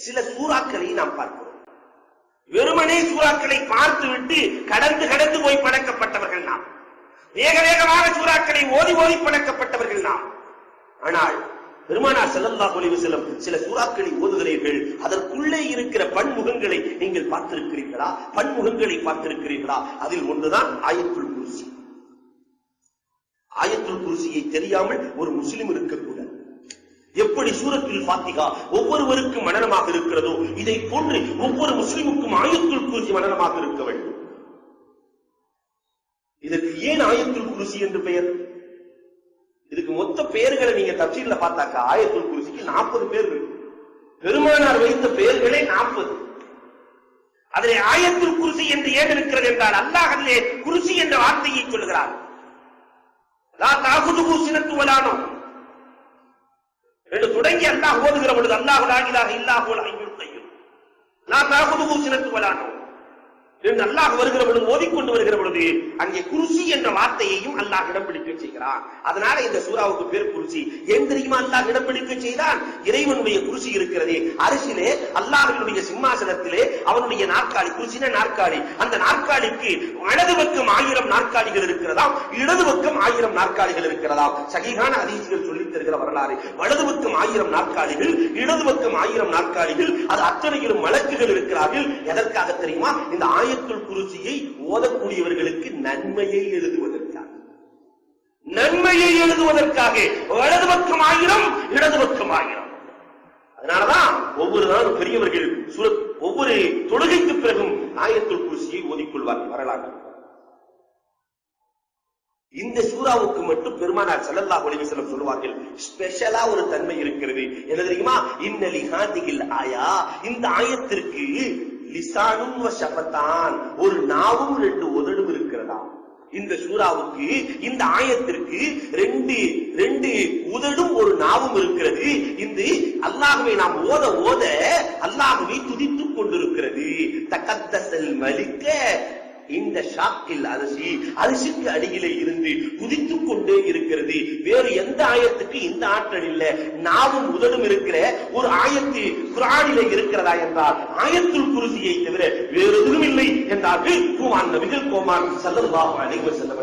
சில சூறாக்களை நாம் பார்க்கிறோம். வெறுமனே சூறாக்களை பார்த்து விட்டு கடந்து கடந்து போய் பழக்கப்பட்டவர்கள் நாம். வேக வேகமாக சூறாக்களை ஓதி ஓதி பழக்கப்பட்டவர்கள் நாம். ஆனால் பெருமானார் ஸல்லல்லாஹு அலைஹி வஸல்லம் சில சூறாக்களை ஓதுகிறீர்கள், அதற்குள்ளே இருக்கிற பன்முகங்களை நீங்கள் பார்த்திருக்கிறீர்களா? பன்முகங்களை பார்த்திருக்கிறீர்களா? அதில் ஒன்றுதான் ஆயத்துல் குர்சி. ஆயத்துல் குர்சியை தெரியாமல் ஒரு முஸ்லிம் இருக்கக்கூடாது. எப்படி சூரத்துல் ஃபாத்திஹா ஒவ்வொருவருக்கும் மனனமாக இருக்கிறதோ, இதை போன்று ஒவ்வொரு முஸ்லிமுக்கும் ஆயத்துல் குர்சி மனனமாக இருக்க வேண்டும். இதற்கு ஏன் ஆயத்துல் குர்சி என்று பெயர்? இதுக்கு மொத்த பெயர்களை நீங்க தஃசீர்ல பார்த்தாக்கா ஆயத்துல் குர்சிக்கு 40 பேர்கள். பெருமானார் வைத்த பெயர்களே 40. அதிலே ஆயத்துல் குர்சி என்று ஏன் இருக்கிறது என்றால், அல்லாஹ் அதிலே குர்சி என்ற வார்த்தையை சொல்கிறார். லா தஅகுதுஹு சினத்து வலா நௌம் என்று தொடங்கி அல்லாஹ் ஓதுகிற பொழுது, அல்லாஹு லா இலாஹ இல்லா ஹுவல் ஹய்யுல் கய்யூம் லா தஅகுதுஹு சினத்து வலா நௌம் என்று அல்லாஹ் வருகிற பொழுது, ஓதிக்கொண்டு வருகிற பொழுது அங்கே குர்சி என்ற வார்த்தையையும் அல்லாஹ் இடம் பிடிக்க செய்கிறான். அதனால இந்த சூறாவுக்கு பேர் குர்சி. ஏன் தெரியுமா அல்லாஹ் இடம் பிடிக்க செய்தான்? இறைவனுடைய குர்சி இருக்கிறதே, அரிசிலே அல்லாஹ்வினுடைய சிம்மாசனத்திலே அவனுடைய நாற்காலி, குர்சின நாற்காலி, அந்த நாற்காலிக்கு வலது பக்கம் 1000 நாற்காலிகள் இருக்கிறதாம், இடது பக்கம் 1000 நாற்காலிகள் இருக்கிறதாம். சஹீஹான ஹதீஸ்கள் சொல்லித் தருகிற வரலாறு. வலது பக்கம் 1000 நாற்காலிகள், இடது பக்கம் 1000 நாற்காலிகள், அது அத்தனையிலும் மலக்குகள் இருக்கிறார்கள். எதற்காக தெரியுமா? இந்த ஆயத்துல் குர்சியை ஓதக்கூடியவர்களுக்கு நன்மையை எழுதுவதற்காக. நன்மையை எழுதுவதற்காக வலது பக்கம் 1000, இடது பக்கம் 1000. அதனாலதான் ஒவ்வொரு நாளும் பெரியவர்கள் ஒவ்வொரு தொழுகைக்கு பிறகும் ஆயத்துல் குர்சியை ஓதிக்கொள்வார்கள். வரலாறு. இந்த சூறாவுக்கு மட்டும் பெருமானார் ஸல்லல்லாஹு அலைஹி வஸல்லம் சொல்வார்கள், ஸ்பெஷலா ஒரு தன்மை இருக்கிறது. என்ன தெரியுமா? இன்னலி ஹாதிஹில் ஆயா, இந்த ஆயத்திற்கு லிசானும் வ ஷஃபதான், ஒரு நாவும் 2 உதடும் இருக்கிறதா. இந்த சூறாவுக்கு, இந்த ஆயத்திற்கு 2 உதடும் ஒரு நாவும் இருக்கிறது. இந்த அல்லாஹ்வை நாம் ஓத ஓத அல்லாஹ்வை துதித்துக் கொண்டிருக்கிறது. தகத்தஸல் மலிக்க இந்த ஷாக்கில் அரிசிக்கு அடியிலே இருந்து குதித்துக் கொண்டே இருக்கிறது. வேறு எந்த ஆயத்துக்கு இந்த ஆற்றல் இல்ல. நாவும் உதடும் இருக்கிற ஒரு ஆயத்து குர்ஆனிலே இருக்கிறதா என்றால் ஆயத்துல் குர்சியை தவிர வேறு எதுவும் இல்லை என்றார்கள் குர்ஆன் நபிகள் கோமான் ஸல்லல்லாஹு அலைஹி வஸல்லம்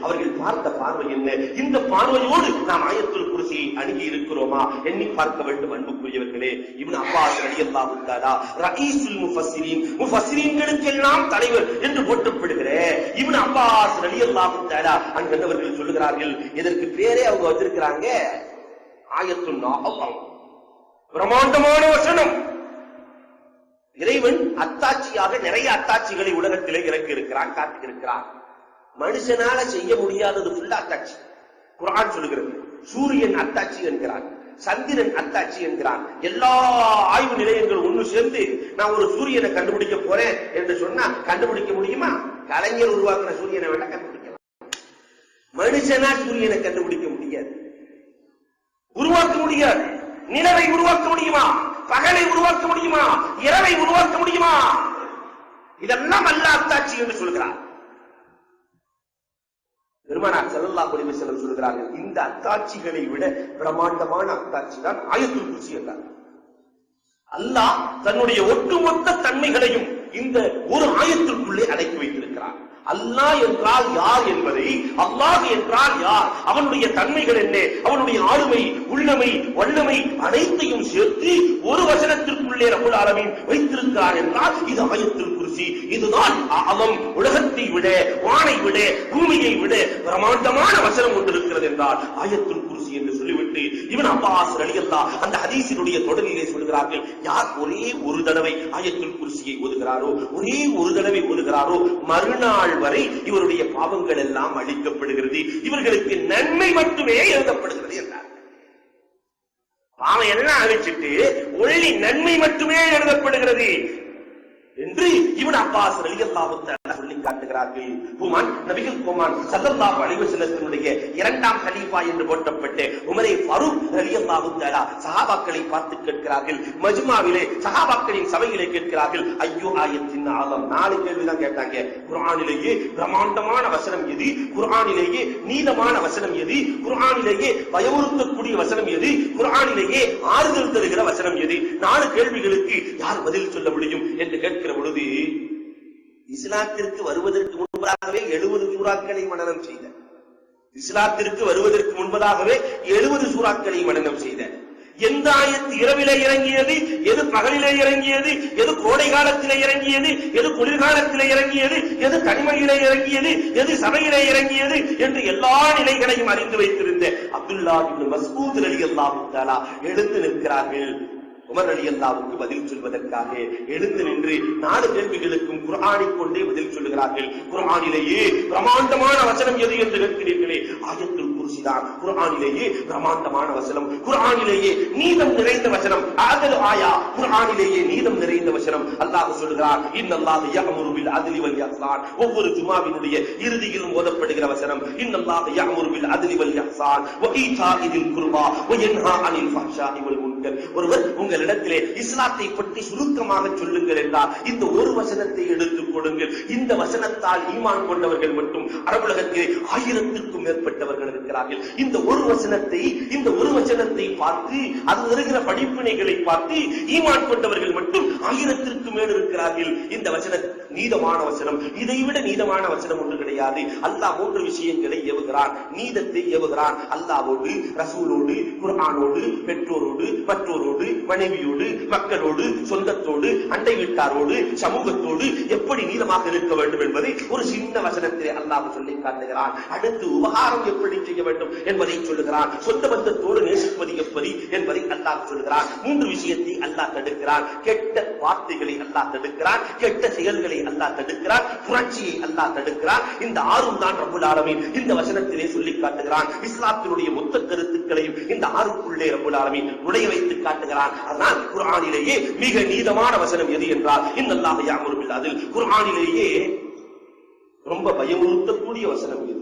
அவர்கள் பார்த்த பார்வை என்ன? இந்த பார்வையோடு நாம் ஆயத்துல் குர்சியை அணுகி இருக்கிறோமா? எண்ணி பார்க்க வேண்டும் அன்புக்குரியவர்களே. இப்னு அப்பாஸ் ரலியல்லாஹு தஆலா ரயீசுல் முஃபஸ்ஸிரீன், முஃபஸ்ஸிரீன்களுக்கு எல்லாம் தலைவர் என்று போற்றப்படுகிற இப்னு அப்பாஸ் ரலியல்லாஹு தஆலா அன்ஹு சொல்லுகிறார்கள், இதற்கு பேரே அவங்க வச்சிருக்கிறாங்க ஆயத்துன் நாஅல்லாஹ், பிரமாண்டமான வசனம். இறைவன் அத்தாட்சியாக நிறைய அத்தாட்சிகளை உலகத்திலே இறக்கி இருக்கிறான், காட்டி இருக்கிறான். மனுஷனால செய்ய முடியாதது ஃபுல்லா அத்தாட்சி. குர்ஆன் சொல்லுகிறது. சூரியன் அத்தாட்சி என்கிறான், சந்திரன் அத்தாட்சி என்கிறான். எல்லா ஆய்வு நிலையங்கள் ஒண்ணு சேர்ந்து நான் ஒரு சூரியனை கண்டுபிடிக்க போறேன் என்று சொன்னா கண்டுபிடிக்க முடியுமா? கலைஞர் உருவாக்குற சூரியனை வேணா கண்டுபிடிக்கலாம். மனுஷனா சூரியனை கண்டுபிடிக்க முடியாது, உருவாக்க முடியாது. நிலவை உருவாக்க முடியுமா? பகலை உருவாக்க முடியுமா? இரவை உருவாக்க முடியுமா? இதெல்லாம் அல்லாஹ் அத்தாட்சி என்று சொல்கிறார். பெருமானார் ஸல்லல்லாஹு அலைஹி வஸல்லம் சொல்கிறார்கள், இந்த அத்தாட்சிகளை விட பிரமாண்டமான அத்தாட்சி தான் ஆயத்துல் குர்சி என்றார். அல்லாஹ் தன்னுடைய ஒட்டுமொத்த தன்மைகளையும் இந்த ஒரு ஆயத்திற்குள்ளே அடக்கி வைத்திருக்கிறார். அல்லாஹ் என்றால் யார் என்பதை, அல்லாஹ் என்றால் யார், அவனுடைய தன்மைகள் என்ன, அவனுடைய ஆளுமை, உள்ளமை, வல்லமை அனைத்தையும் சேர்த்து ஒரு வசனத்திற்குள்ளே ரப்பல் ஆலமீன் வைத்திருக்கிறார் என்றால் இது ஆயத்துல் குர்சி. இதுதான் அலம். உலகத்தை விட, வானை விட, பூமியை விட பிரமாண்டமான வசனம் கொண்டிருக்கிறது என்றால் ஆயத்துல் குர்சி என்று சொல்லிவிட்டு இப்னு அப்பாஸ் ரலியல்லாஹு அந்த ஹதீஸினுடைய தொடரிலே சொல்கிறார்கள், யார் ஒரே ஒரு தடவை ஆயத்துல் குர்சியை ஓதுகிறாரோ, ஒரே ஒரு தடவை ஓதுகிறாரோ, மறுநாள் வரை இவருடைய பாவங்கள் எல்லாம் அழிக்கப்படுகிறது, இவர்களுக்கு நன்மை மட்டுமே எழுதப்படுகிறது என்றார். பாவம் எல்லாம் அழிச்சிட்டு ஒளி நன்மை மட்டுமே எழுதப்படுகிறது என்று இப்னு அப்பாஸ் ரலியல்லாஹு தஆலா சொல்லி காட்டுகிறார்கள். ஹுமான் நபிகள் கோமான் ஸல்லல்லாஹு அலைஹி வஸல்லத்தினுடைய இரண்டாம் கலீஃபா என்று போற்றப்பட்ட உமரே ஃபரூக் ரலியல்லாஹு தஆலா சஹாபாக்களை பார்த்து கேட்கிறார்கள். மஜ்மாவிலே சஹாபாக்களின் சபையிலே கேட்கிறார்கள், ஐயோ ஆயத்தின் ஆலம். 4 கேள்விதான் கேட்டாங்க. குர்ஆனிலேயே பிரம்மாண்டமான வசனம் எது? குர்ஆனிலேயே நீளமான வசனம் எது? குர்ஆனிலேயே பயமுறுத்தக்கூடிய வசனம் எது? குர்ஆனிலேயே ஆறுதல் தருகிற வசனம் எது? 4 கேள்விகளுக்கு யார் பதில் சொல்ல முடியும் என்று கேட்கிற பொழுது, இஸ்லாத்திற்கு வருவதற்கு முன்பதாகவே 70 சூறாக்களை மனனம் செய்த, இஸ்லாத்திற்கு வருவதற்கு முன்பதாகவே 70 சூறாக்களை மனனம் செய்த, எந்த ஆயத்து இரவிலே இறங்கியது, எது பகலிலே இறங்கியது, எது கோடை காலத்திலே இறங்கியது, எது குளிர்காலத்திலே இறங்கியது, எது தனிமையிலே இறங்கியது, எது சபையிலே இறங்கியது என்று எல்லா நிலைகளையும் அறிந்து வைத்திருந்த அப்துல்லாஹ் இப்னு மஸ்ஊத் ரலியல்லாஹு தஆலா எழுந்து நிற்கிறார்கள். உமர் ரலியல்லாஹுவுக்கு பதில் சொல்வதற்காக எழுந்து நின்று 4 கேள்விகளுக்கும் குர்ஆனை கொண்டே பதில் சொல்லுகிறார்கள். குர்ஆனிலேயே பிரமாண்டமான வசனம் எது என்று கேட்கிறீர்களே, ஆயத்துல் குர்சி தான் குர்ஆனிலேயே பிரமாண்டமான வசனம். குர்ஆனிலேயே நீதம் நிறைந்த வசனம். ஆதல் ஆயா குர்ஆனிலேயே நீதம் நிறைந்த வசனம். அல்லாஹ் சொல்கிறார், இன்னல்லாஹு யஅமுரு பில் அத்லி வல் இஹ்சான். ஒவ்வொரு ஜுமாவினுடைய இறுதியிலும் ஓதப்படுகிற வசனம், இன்னல்லாஹு யஅமுரு பில் அத்லி வல் இஹ்சான் வ ஈதாஇ தில் குர்பா வ யன்ஹா அனில் ஃபஹ்ஷாஇ வல் முன்கர். ஒருவர் உங்களிடத்திலே இஸ்லாத்தை பற்றி சுருக்கமாக சொல்லுங்கள் என்றால் இந்த ஒரு வசனத்தை எடுத்துக் கொடுங்கள். இந்த வசனத்தால் ஈமான் கொண்டவர்கள் மட்டும் அரபுலகத்திலே 1000க்கும் மேற்பட்டவர்கள் இருக்கிறார்கள். இந்த ஒரு வசனத்தை பார்த்து அது வருகிற படிப்பினைகளை பார்த்து ஈமான் கொண்டவர்கள் மட்டும் 1000க்கும் மேல் இருக்கிறார்கள். இந்த வசனம் நீதமான வசனம். இதைவிட நீதமான வசனம் ஒன்று கிடையாது. அல்லாஹ் 3 விஷயங்களை ஏவுகிறான். நீதத்தை ஏவுகிறான். அல்லாஹ்வோடு, ரசூலோடு, குர்ஆனோடு, பெற்றோரோடு, மற்றோரோடு, மனைவியோடு, மக்களோடு, சொந்தத்தோடு, அண்டை வீட்டாரோடு, சமூகத்தோடு எப்படி நீதமாக இருக்க வேண்டும் என்பதை ஒரு சின்ன வசனத்திலே அல்லாஹ் சொல்லி காட்டுகிறான். அடுத்து உபகாரம் எப்படி செய்ய வேண்டும் என்பதை சொல்லுகிறான். சொந்த பந்தத்தோடு நேசிப்பது எப்படி என்பதை அல்லாஹ் சொல்லுகிறான். 3 விஷயத்தை அல்லாஹ் தடுக்கிறான். கெட்ட வார்த்தைகளை அல்லாஹ் தடுக்கிறான், கெட்ட செயல்களை அல்லாஹ் தடுக்கிறான், புரட்சியை அல்லாஹ் தடுக்கிறான். இந்த 6 தான் ரப்புல் ஆலமீன் இந்த வசனத்திலே சொல்லி காட்டுகிறான். இஸ்லாத்தினுடைய மொத்த கருத்துக்களையும் இந்த 6க்குள்ளே ரப்புல் ஆலமீன் நுழைய வைத்து காட்டுகிறான். அதனால் குர்ஆனிலேயே மிக நீதமான வசனம் எது என்றால் இன்னல்லாஹு யஅமுரு பில் அத்ல். குர்ஆனிலேயே ரொம்ப பயமுறுத்தக்கூடிய வசனம் எது?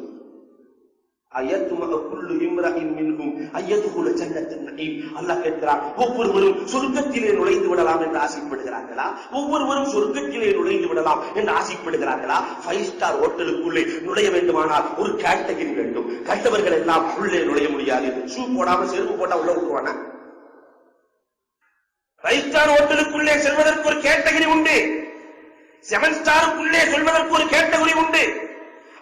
அயத்தும குல்லு இம்ரஹின் மின்ஹும் அய்யதுகுல ஜன்னத்துன் நஈம். அல்லாஹ் கேட்கிறான், ஒவ்வொருவரும் சொர்க்கத்திலே நுழைந்து விடலாம் என்று ஆசைப்படுகிறார்களா? ஒவ்வொருவரும் சொர்க்கத்திலே நுழைந்து விடலாம் என்று ஆசைப்படுகிறார்களா? 5 ஸ்டார் ஹோட்டலுக்குள்ளே நுழைய வேண்டுமானால் ஒரு கேட்டகரி வேண்டும். கண்டவர்கள் எல்லாம் உள்ளே நுழைய முடியாது. ஷூ போடாம செருப்பு போட்டா உள்ள விட்டுருவானா? 5 ஸ்டார் ஹோட்டலுக்குள்ளே செல்வதற்கு ஒரு கேட்டகரி உண்டு. 7 ஸ்டாருக்குள்ளே செல்வதற்கு ஒரு கேட்டகரி உண்டு.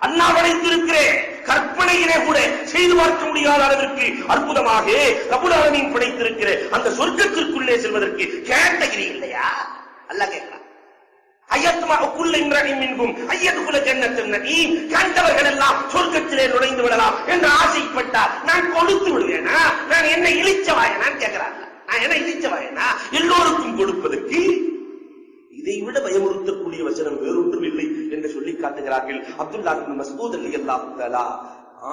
அல்லாஹ் படைத்திருக்கிற கற்பனையிலே கூட செய்து பார்க்க முடியாத அளவிற்கு அற்புதமாக ரப்புல் ஆலமீன் படைத்திருக்கிற அந்த சொர்க்கத்திற்குள்ளே செல்வதற்கு கேட்டகரி இல்லையா? அல்லாஹ் கேட்கிறான், அய்யத்துமா குல்லு இம்ரஹின் மின்ஹும் அய்யதுகுல ஜன்னத்துன் நஈம். கண்டவர்கள் எல்லாம் சொர்க்கத்திலே நுழைந்து விடலாம் என்று ஆசைப்பட்டால் நான் கொடுத்து விடுவேனா? நான் என்ன இழிச்சவாயனான்னு கேட்கிறாங்க. நான் என்ன இழிச்சவாயனா? எல்லோருக்கும் கொடுப்பதற்கு இதை விட பயமுறுத்தக்கூடிய வசனம் வேறொன்றும் இல்லை என்று சொல்லி காட்டுகிறார்கள். அப்துல்லாஹ் இப்னு மஸ்ஊத் ரலியல்லாஹு தஆலா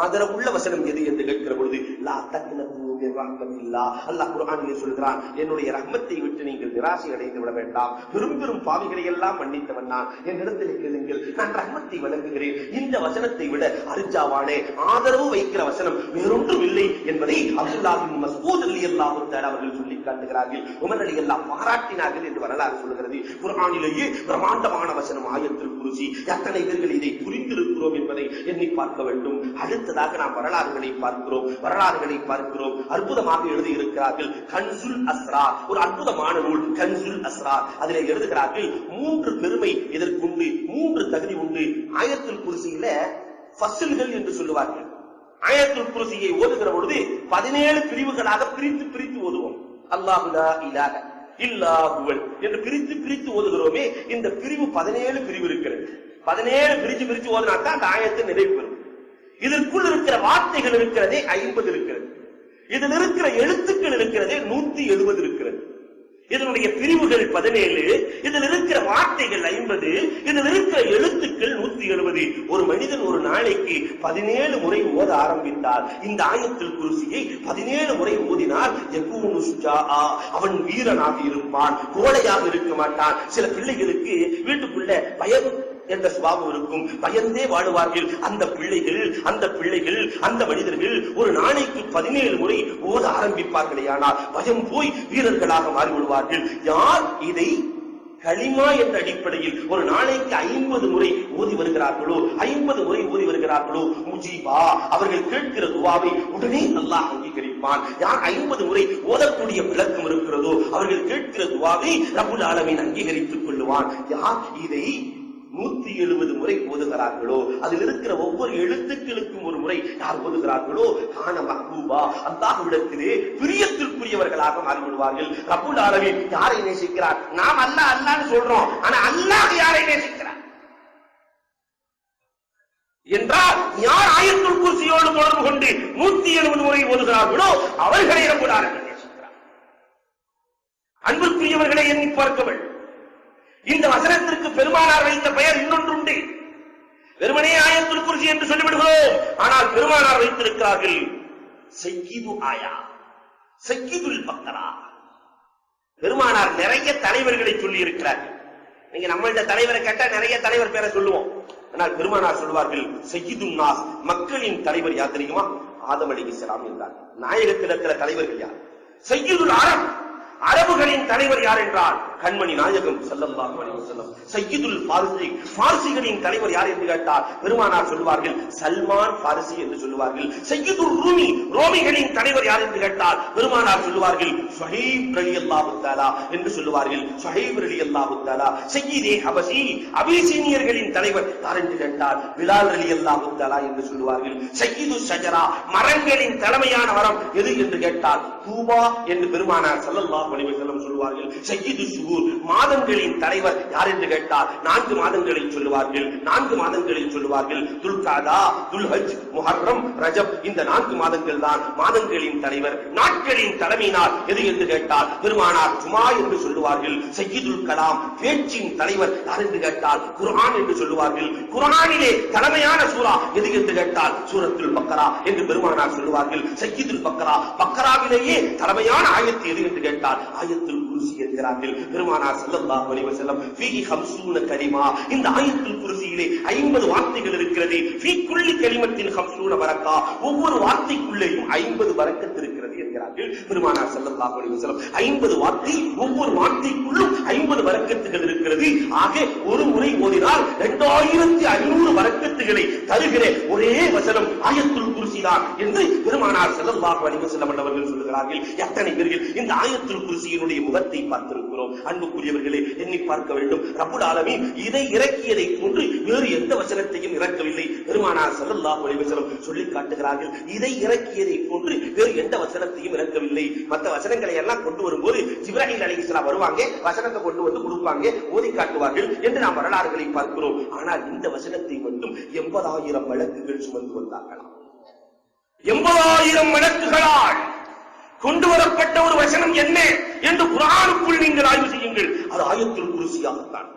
ஆதரவுள்ள வசனம் எது என்று கேட்கிற பொழுது லா தக்னது மின் ரஹ்மத்தில்லாஹ். அல்லாஹ் குர்ஆனிலே சொல்கிறான், என்னுடைய ரஹ்மத்தை விட்டு நீங்கள் நிராசை அடைந்து விட வேண்டாம். பெரும் பெரும் பாவிகளை எல்லாம் மன்னித்தவன் நான். என்னிடத்தில் கேளுங்கள், நான் ரஹ்மத்தை வழங்குகிறேன். இந்த வசனத்தை விட அர்ஜாவானே ஆதரவு வைக்கிற வசனம் வேறொன்றும் இல்லை என்பதை அப்துல்லாஹ் இப்னு மஸ்ஊத் ரலியல்லாஹு தஆலா அவர்கள் சொல்லி காட்டுகிறார்கள். உமர் ரலியல்லாஹு பாராட்டினார்கள் என்று வரலாறு சொல்கிறது. குர்ஆனிலேயே பிரமாண்டமான வசனம் ஆயத்துல் குர்சி. எத்தனை பேர்கள் இதை புரிந்திருக்கிறோம் என்பதை எண்ணி பார்க்க வேண்டும். அடுத்ததாக நாம் வரலாறுகளை பார்க்கிறோம். அற்புதமாக எழுதி இருக்கிறார்கள். கன்சுல் அஸ்ரார், ஒரு அற்புதமான நூல் கன்சுல் அஸ்ரார். அதிலே எழுதுகிறார்கள், 3 பெருமை இதற்கு உண்டு, 3 தகுதி உண்டு. ஆயத்துல் குர்சியில ஃபஸ்ல்கள் என்று சொல்லுவார்கள். ஆயத்துல் குர்சியை ஓதுகிற பொழுது 17 பிரிவுகளாக பிரித்து ஓதுவோம். அல்லாஹு லா இலாஹ இல்லா ஹுவல் என்று பிரித்து ஓதுகிறோமே. இந்த பிரிவு 17 பிரிவு இருக்கிறது. 17 பிரிச்சு ஓதுனாத்தான் அந்த ஆயத்தை நிறைவு பெறும். இதற்குள் இருக்கிற வார்த்தைகள் இருக்கிறதே 50 இருக்கிறது. இதில் இருக்கிற எழுத்துக்கள் இருக்கிறதே 170 இருக்கிறது. இதனுடைய பிரிவுகள் 17, இதில் இருக்கிற வார்த்தைகள் 50, இதில் இருக்கிற எழுத்துக்கள் 170. ஒரு மனிதன் ஒரு நாளைக்கு 17 முறை ஓத ஆரம்பித்தால் இந்த ஆயத்துல் குர்சியை 17 முறை ஓதினால் யகூனு சுஜாஆ, அவன் வீரனாக இருப்பான், கோழையாக இருக்க மாட்டான். சில பிள்ளைகளுக்கு வீட்டுக்குள்ள என்ற சுபாவம் இருக்கும். பயந்தே வாழுவார்கள். அந்த பிள்ளைகள் அந்த மனிதர்கள் ஒரு நாளைக்கு 17 முறை ஓத ஆரம்பிப்பார்களே, ஆனால் பயம் போய் வீரர்களாக மாறிவிடுவார்கள். யார் இதை கலிமா என்ற அடிப்படையில் ஒரு நாளைக்கு 50 முறை ஓதி வருகிறார்களோ, 50 முறை ஓதி வருகிறார்களோ, முஜீபா, அவர்கள் கேட்கிற துவாவை உடனே அல்லாஹ் அங்கீகரிப்பான். யார் 50 முறை ஓதக்கூடிய விளக்கம் இருக்கிறதோ அவர்கள் கேட்கிற துவாவை ரப்புல் ஆலமீன் அங்கீகரித்துக் கொள்ளுவான். யார் இதை 170 முறை ஓதுகிறார்களோ, அதில் இருக்கிற ஒவ்வொரு எழுத்துக்களுக்கும் ஒரு முறை யார் ஓதுகிறார்களோ, கான மஹ்பூபா, அல்லாஹ்விடத்திலே பிரியத்திற்குரியவர்களாக மாறிவிடுவார்கள். ரப்புல் ஆலமீன் யாரை நேசிக்கிறார்? நாம் அல்லாஹ் அல்லாஹ்னு சொல்றோம், ஆனா அல்லாஹ் யாரை நேசிக்கிறார் என்றால், யார் ஆயத்துல் குர்சியோடு தொடர்பு கொண்டு 170 முறை ஓதுகிறார்களோ அவர்களை ரப்புல் ஆலமீன் நேசிக்கிறார். அன்புக்குரியவர்களை எண்ணி பார்க்கவள். இந்த வசனத்திற்கு பெருமானார் வைத்த பெயர் இன்னொன்றுண்டு. வெறுமனே ஆயத்துல் குர்சி என்று சொல்லிவிடுகிறோம், ஆனால் பெருமானார் வைத்திருக்கிறார்கள் சய்யிது ஆயா, சய்யிதுல் பக்ரா. பெருமானார் நிறைய தலைவர்களை சொல்லி இருக்கிறார்கள். நீங்க நம்மள்ட்ட தலைவரை கேட்டா நிறைய தலைவர் பேரை சொல்லுவோம், ஆனால் பெருமானார் சொல்வார்கள் சய்யிதுன் நாஸ், மக்களின் தலைவர் யார் தெரியுமா? ஆதம் அலைஹிஸ்ஸலாம் என்றார். நாயகத்தில் இருக்கிற தலைவர்கள் யார்? சய்யிதுல் அரப், அரபுகளின் தலைவர் யார் என்றால் கண்மணி நாயகம் ஸல்லல்லாஹு அலைஹி வஸல்லம். சய்யிதுல் ஃபாரிசி, ஃபாரிசிகளின் தலைவர் யார் என்று கேட்டால் பெருமானார் சொல்வார்கள் சல்மான் ஃபாரிசி என்று சொல்வார்கள். சய்யிதுல் ரூமி, ரோமிகளின் தலைவர் யார் என்று கேட்டால் பெருமானார் சொல்வார்கள் சுஹைப் ரலியல்லாஹு தஆலா என்று சொல்வார்கள். சுஹைப் ரலியல்லாஹு தஆலா. சய்யிதே ஹபஷி, அபிசீனியர்களின் தலைவர் யார் என்று கேட்டால் பிலால் ரலியல்லாஹு தஆலா என்று சொல்வார்கள். சய்யிது ஷஜரா, மரங்களின் தலைமையான மரம் எது என்று கேட்டால் தூபா என்று பெருமானார் ஸல்லல்லாஹு அலைஹி வஸல்லம் சொல்வார்கள். சய்யிது ஷுஹூர், மாதங்களின் தலைவர் யார் என்று கேட்டால் 4 மாதங்களை சொல்லுவார்கள். 4 மாதங்களை சொல்லுவார்கள். துல்காதா, துல்ஹஜ், முஹர்ரம், ரஜப், இந்த 4 மாதங்கள் தான் மாதங்களின் தலைவர். நாட்களின் தலைமையினால் எது என்று கேட்டால் பெருமானார் ஜுமா என்று சொல்லுவார்கள். சய்யிதுல் கலாம், பேச்சின் தலைவர் யார் என்று கேட்டால் குர்ஆன் என்று சொல்லுவார்கள். குர்ஆனிலே தலைமையான சூரா எது என்று கேட்டால் சூரத்துல் பக்ரா என்று பெருமானார் சொல்லுவார்கள். சய்யிதுல் பக்ரா, பக்ராவிலேயே தலைமையான ஆயத்து எது என்று கேட்டால் ஆயத்துல் குர்சி என்கிறார்கள் பெருமானார் ஸல்லல்லாஹு அலைஹி வஸல்லம். ஃபீஹி 50 கலிமா, இந்த ஆயத்துல் குர்சியிலே 50 வார்த்தைகள் இருக்கிறது. ஃபீ குல்லி கலிமத்தின் 50 பரக்கா, ஒவ்வொரு வார்த்தைக்குள்ளேயும் 50 பரக்கத் இருக்கிறது என்கிறார்கள் பெருமானார் ஸல்லல்லாஹு அலைஹி வஸல்லம். 50 வார்த்தை, ஒவ்வொரு வார்த்தைக்குள்ளும் 50 பரக்கத்துகள் இருக்கிறது. ஆக ஒரு முறை ஓதினால் 2500 பரக்கத்துகளை தருகிற ஒரே வசனம் ஆயத்துல் குர்சி தான் என்று பெருமானார் ஸல்லல்லாஹு அலைஹி வஸல்லம் அவர்கள் சொல்கிறார்கள். எத்தனை பேர்கள் இந்த ஆயத்துல் குர்சியினுடைய முகத்தை பார்த்திருக்கிறோம்? அன்புக்குரியவர்களே, எண்ணி பார்க்க வேண்டும். ரப்புல் ஆலமீன் இதை இறக்கியதை போன்று வேறு எந்த வசனத்தையும் இறக்கவில்லை. பெருமானார் ஸல்லல்லாஹு அலைஹி வஸல்லம் சொல்லி காட்டுகிறார்கள், இதை இறக்கியதை போன்று வேறு எந்த வசனத்தையும் இறக்கவில்லை. மற்ற வசனங்களை எல்லாம் கொண்டு வரும்போது ஜிப்ராஹீல் அலைஹிஸ்ஸலாம் வருவாங்க, வசனத்தை கொண்டு வந்து கொடுப்பாங்க, ஓதி காட்டுவார்கள் என்று நாம் வரலாறுகளை பார்க்கிறோம். ஆனால் இந்த வசனத்தை மட்டும் 80,000 வழக்குகள் சுமந்து வந்தார்களாம். 80,000 வழக்குகளால் கொண்டு வரப்பட்ட ஒரு வசனம் என்ன என்று குர்ஆனுக்குள் நீங்கள் ஆய்வு செய்யுங்கள். அது ஆயத்துல் குர்சியாகத்தான்.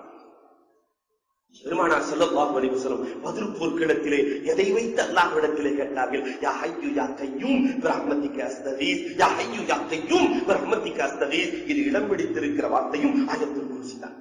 பெருமானார் ஸல்லல்லாஹு அலைஹி வஸல்லம் பத்ர் போர்க்களத்திலே எதை வைத்து அல்லாஹ்விடத்திலே கேட்டார்கள்? யா ஹய்யு யா கய்யூம் பிரஹ்மதிக அஸ்தகீஸ், யா ஹய்யு யா கய்யூம் பிரஹ்மதிக அஸ்தகீஸ். இது இடம் பிடித்திருக்கிற வார்த்தையும் ஆயத்துல் குர்சி தான்.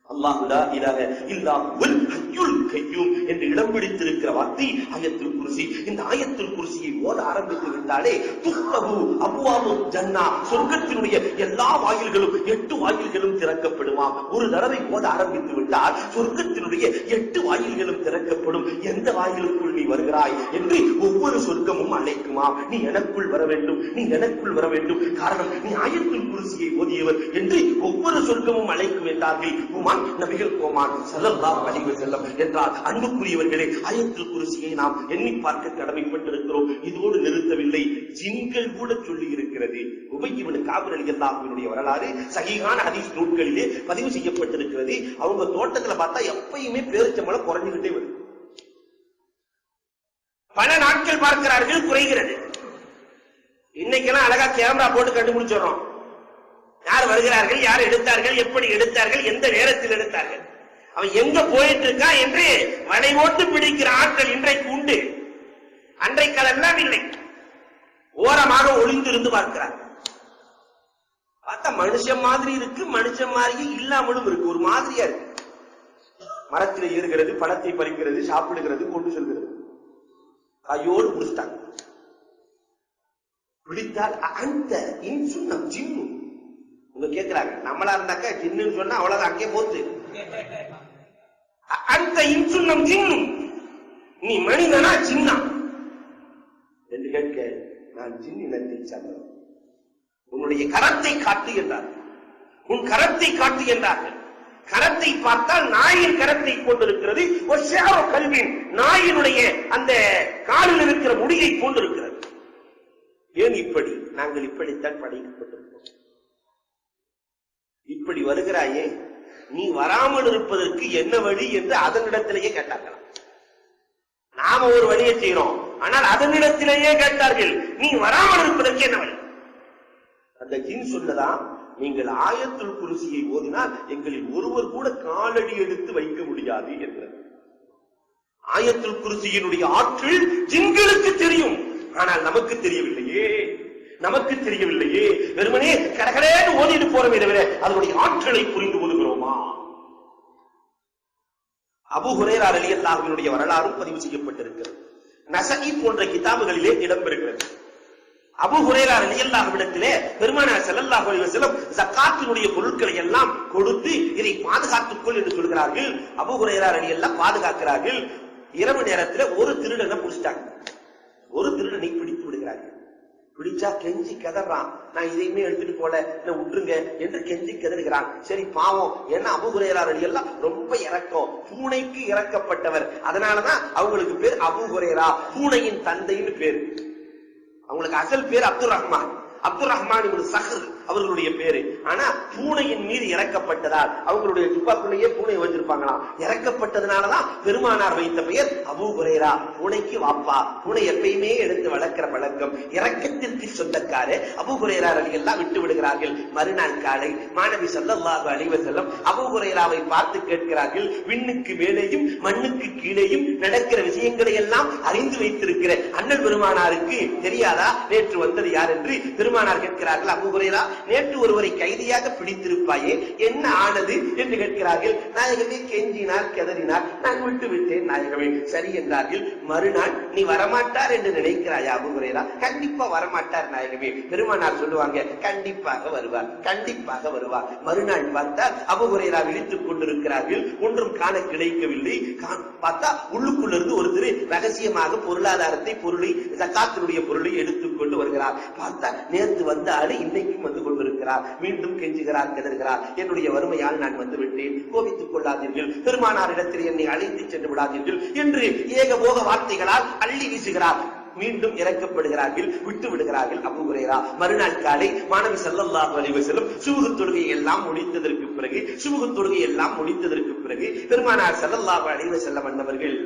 அல்லாஹ் லா இலாஹ இல்லா ஹுவல் ஹய்யுல் கய்யூம் என்று இடம் பிடித்திருக்கிற வார்த்தை ஆயத்துல் குர்சி. இந்த ஆயத்துல் குர்சியை ஓத ஆரம்பித்து விட்டாலே துஃபஹு அப்வாபு ஜன்னா, சொர்க்கத்தினுடைய எல்லா வாயில்களும் 8 வாயில்களும் திறக்கப்படுமா. ஒரு தடவை ஓத ஆரம்பித்து விட்டால் சொர்க்கத்தினுடைய 8 வாயில்களும் திறக்கப்படும். எந்த வாயிலுக்குள் நீ வருகிறாய் என்று ஒவ்வொரு சொர்க்கமும் அழைக்குமா. நீ எனக்குள் வர வேண்டும், நீ எனக்குள் வர வேண்டும், காரணம் நீ ஆயத்துல் குர்சியை ஓதியவர் என்று ஒவ்வொரு சொர்க்கமும் அழைக்கும் என்றார்கள் நபிகள் கோமான் ஸல்லல்லாஹு அலைஹி வஸல்லம். என்றால் அன்புக்குரியவர்களே, ஆயத்துல் குர்சியை நாம் எண்ணி பார்க்க கடமைப்பட்டிருக்கிறோம். இதோடு நிறுத்தவில்லை, ஜின்கள் கூட சொல்லி இருக்கிறது. உபய் இப்னு கஅப் ரலியல்லாஹு அன்ஹுடைய வரலாறு சஹீஹான ஹதீஸ் நூல்களிலே பதிவு செய்யப்பட்டிருக்கிறது. அவங்க தோட்டத்துல பார்த்தா எப்பயுமே பேரிச்சம்பழம் குறைஞ்சுகிட்டே வருது. பல நாட்கள் பார்க்கிறார்கள், குறைகிறது. இன்னைக்கெல்லாம் அழகா கேமரா போட்டு கண்டுபிடிச்சிடறோம். யார் வருகிறார்கள், யார் எடுத்தார்கள், எப்படி எடுத்தார்கள், எந்த நேரத்தில் எடுத்தார்கள், அவன் எங்க போயிட்டு இருக்கா என்று வலை ஓட்டு பிடிக்கிற ஆட்கள் இன்றைக்கு உண்டு. அன்றைக்கெல்லாம் இல்லை. ஓரமாக ஒளிந்திருந்து பார்க்கிறார். பார்த்தா மனுஷன் மாதிரி இருக்கு, மனுஷன் மாதிரியே இல்லாமலும் இருக்கு, ஒரு மாதிரியா இருக்கு. மரத்தில் ஏறுகிறது, பழத்தை பறிக்கிறது, சாப்பிடுகிறது, கொண்டு செல்கிறது. கையோடு பிடிச்சிட்டாங்க. பிடித்தால் அந்த இன்சுன்னம் ஜின்னு. உங்க கேட்கிறாங்க, நம்மளா இருந்தாக்கா ஜின்னு சொன்னா அவ்வளவு அங்கே போத்து. அந்த இன்சுன்னம் ஜின்னு, நீ மனிதனா ஜின்னா என்று கேட்க, நான் ஜின் இனத்தை சார்ந்தவன், உன்னுடைய கரத்தை காட்டு என்றார். உன் கரத்தை காட்டு என்றார்கள். கரத்தை பார்த்தால் நாயின் கரத்தை கொண்டிருக்கிறது. கல்வின் நாயினுடைய அந்த காலில் இருக்கிற முடியை கொண்டிருக்கிறது. ஏன் இப்படி? நாங்கள் இப்படித்தான் படைக்கப்பட்டிருக்கோம். இப்படி வருகிறாயே, நீ வராமல் இருப்பதற்கு என்ன வழி என்று அதனிடத்திலேயே கேட்டார்களாம். நாம ஒரு வழியை செய்யறோம், ஆனால் அதனிடத்திலேயே கேட்டார்கள், நீ வராமல் இருப்பதற்கு என்ன வழி? அந்த ஜின் சொல்லதான், நீங்கள் ஆயத்துல் குர்சியை ஓதினால் எங்களில் ஒருவர் கூட காலடி எடுத்து வைக்க முடியாது என்றது. ஆயத்துல் குர்சியினுடைய ஆற்றல் ஜின்களுக்கு தெரியும், ஆனால் நமக்கு தெரியவில்லையே. நமக்கு தெரியவில்லையே. வெறுமனே கடகடேன்னு ஓதிட்டு போறமே தவிர அதனுடைய ஆற்றலை புரிந்து ஓதுகிறோமா? அபூ ஹுரைரா ரலியல்லாஹு அன்ஹுடைய வரலாறும் பதிவு செய்யப்பட்டிருக்கிறது. நஸஈ போன்ற கிதாபுகளிலே இடம்பெறுகிறது. அபூ ஹுரைரா ரலியல்லாஹு அன்ஹுவிடத்திலே பெருமானார் ஸல்லல்லாஹு அலைஹி வஸல்லம் ஜகாத்தினுடைய பொருட்களை எல்லாம் கொடுத்து இதை பாதுகாத்துக்கொள் என்று சொல்கிறார்கள். அபூ ஹுரைரா ரலியல்லாஹு பாதுகாக்கிறார்கள். இரவு நேரத்தில் ஒரு திருடனை பிடிச்சிட்டாங்க. ஒரு திருடனை பிடித்து விடுகிறார்கள். பிடிச்சா கெஞ்சி கதறான், நான் இதையுமே எடுத்துட்டு போல, விட்டுருங்க என்று கெஞ்சி கதறுகிறான். சரி பாவம், ஏன்னா அபூ ஹுரைரா ரலியல்லாஹு ரொம்ப இரக்கம், பூனைக்கு இறக்கப்பட்டவர். அதனாலதான் அவங்களுக்கு பேர் அபூ ஹுரைரா, பூனையின் தந்தைன்னு பேரு. அவங்களுக்கு அசல் பேர் அப்துல் ரஹ்மான். அப்துல் ரஹ்மான் இப்னு ஸஹர் அவர்களுடைய பேரு. ஆனா பூனையின் மீது இறக்கப்பட்டதால் அவங்களுடைய துப்பாக்குள்ளேயே பூனை வச்சிருப்பாங்களாம். இறக்கப்பட்டதுனாலதான் பெருமானார் வைத்த பெயர் அபூ ஹுரைரா, பூனைக்கு வாப்பா. பூனை எப்பயுமே எடுத்து வளர்க்கிற பழக்கம். இறக்கத்திற்கு சொந்தக்கார அபூ ஹுரைரா ரலியல்லாஹு விட்டு விடுகிறார்கள். மறுநாள் காலை மாநபி ஸல்லல்லாஹு அலைஹி வஸல்லம் அபூ ஹுரைராவை பார்த்து கேட்கிறார்கள், விண்ணுக்கு மேலேயும் மண்ணுக்கு கீழேயும் நடக்கிற விஷயங்களை எல்லாம் அறிந்து வைத்திருக்கிற அண்ணல் பெருமானாருக்கு தெரியாதா நேற்று வந்தது யார் என்று? பெருமானார் கேட்கிறார்கள், அபூ ஹுரைரா நேற்று ஒருவரை கைதியாக பிடித்திருப்பாயே, என்ன ஆனது என்று கேட்கிறார்கள். நாயகமே கெஞ்சினார், கதறினார், நான் விட்டு விட்டேன் நாயகமே. சரி என்றார்கள். மறுநாள் நீ வரமாட்டார் என்று நினைக்கிறாயா அபூ ஹுரைரா? கண்டிப்பா வரமாட்டார் நாயகமே. பெருமானார் சொல்லுவாங்க, கண்டிப்பாக வருவார், கண்டிப்பாக வருவார். மறுநாள் பார்த்தால் அபூ ஹுரைரா விழித்துக் கொண்டிருக்கிறார்கள். ஒன்றும் காண கிடைக்கவில்லை. பார்த்தா உள்ளுக்குள்ள இருந்து ஒருத்தர் ரகசியமாக பொருளாதாரத்தை, பொருளை, ஜகாத்தினுடைய பொருளை எடுத்துக் கொண்டு வருகிறார். பார்த்தா நேற்று வந்த ஆளு இன்னைக்கும் வந்து கொண்டிருக்கிறார். மீண்டும் கெஞ்சுகிறார், கெதறுகிறார், என்னுடைய வறுமையால் நான் வந்து விட்டேன், கோபித்துக் கொள்ளாதீர்கள், பெருமானாரிடத்தில் என்னை அழைத்து சென்று விடாதீர்கள் என்று ஏகபோக வார்த்தைகளால் அள்ளி வீசுகிறார். மீண்டும் இறக்கப்படுகிறார்கள், விட்டு விடுகிறார்கள் அபூ ஹுரைரா. மறுநாள் காலை மாநபி ஸல்லல்லாஹு அலைஹி வஸல்லம் சுபஹ் தொழுகை எல்லாம் முடித்ததற்கு பிறகு பெருமானார் ஸல்லல்லாஹு அலைஹி வஸல்லம் அன்னவர்கள்,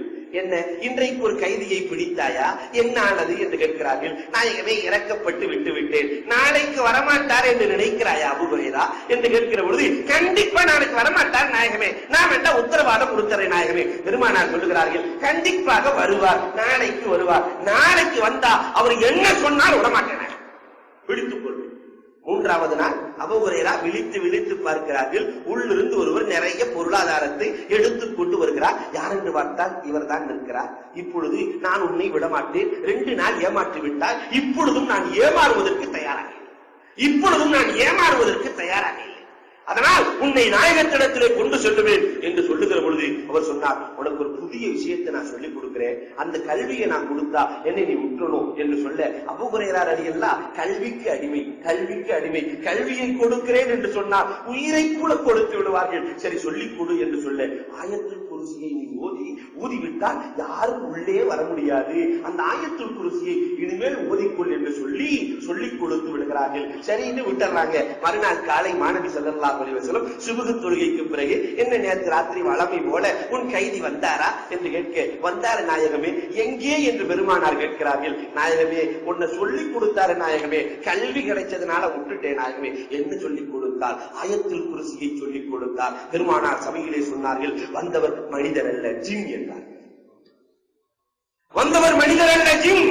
என்ன இன்றைக்கு ஒரு கைதியை பிடித்தாயா, என்ன ஆனது என்று கேட்கிறார்கள். நாயகமே இறக்கப்பட்டு விட்டு விட்டேன், நாளைக்கு வரமாட்டார் என்று நினைக்கிறாயா அபூ ஹுரைரா என்று கேட்கிற பொழுது, கண்டிப்பா நாளைக்கு வரமாட்டார் நாயகமே, நான் வேண்டா உத்தரவாதம் கொடுத்தறேன் நாயகமே. பெருமானார் சொல்லுகிறார்கள், கண்டிப்பாக வருவார், நாளைக்கு வருவார். நாளைக்கு வந்தா அவர் என்ன சொன்னால் விடமாட்டேன், பிடித்துக் கொள்வேன். மூன்றாவது நாள் அபூ ஹுரைரா விழித்து பார்க்கிறார்கள். உள்ளிருந்து ஒருவர் நிறைய பொருளாதாரத்தை எடுத்துக் கொண்டு வருகிறார். யார் என்று பார்த்தால் இவர் தான் இருக்கிறார். இப்பொழுது நான் உன்னை விடமாட்டேன், 2 நாள் ஏமாற்றி விட்டால் இப்பொழுதும் நான் ஏமாறுவதற்கு தயாராக இல்லை. அதனால் உன்னை நாயகத்திடத்திலே கொண்டு செல்லுவேன் என்று சொல்லுகிற பொழுது அவர் சொன்னார், உனக்கு ஒரு புதிய விஷயத்தை நான் சொல்லிக் கொடுக்கிறேன், அந்த கல்வியை நான் கொடுத்தா என்னை நீ விட்டுறணும் என்று சொல்ல, அபூ ஹுரைரா ரலியல்லாஹு கல்விக்கு அடிமை, கல்வியை கொடுக்கிறேன் என்று சொன்னால் உயிரை கூட கொடுத்து விடுவார்கள். சரி சொல்லிக் கொடு என்று சொல்ல, ஆயத்துல் குர்சியை நீ ஊதிவிட்டால் யாரும் உள்ளே வர முடியாது, அந்த ஆயத்துல் குர்சியை இனிமேல் ஓதிக்கொள் என்று சொல்லிக் கொடுத்து விடுகிறார்கள். சரின்னு விட்டுறாங்க. மறுநாள் காலை மாநபி ஸல்லல்லாஹு அலைஹி வஸல்லம் சுபஹ் தொழுகைக்கு பிறகு, என்ன நேற்று ராத்திரி வளமை போல உன் கைதி வந்தாரா என்று கேட்க, வந்தார நாயகமே. எங்கே என்று பெருமானார் கேட்கிறார்கள். நாயகமே உன்னை சொல்லிக் கொடுத்தாரு நாயகமே, கல்வி கிடைச்சதுனால விட்டுட்டேன் நாயகமே. என்ன சொல்லிக் கொடுத்தால்? ஆயத்துல் குர்சியை சொல்லிக் கொடுத்தார். பெருமானார் சபையிலே சொன்னார்கள், வந்தவர் மனிதர் அல்ல ஜின் என்றார். வந்தவர் மனிதர் அல்ல ஜின்.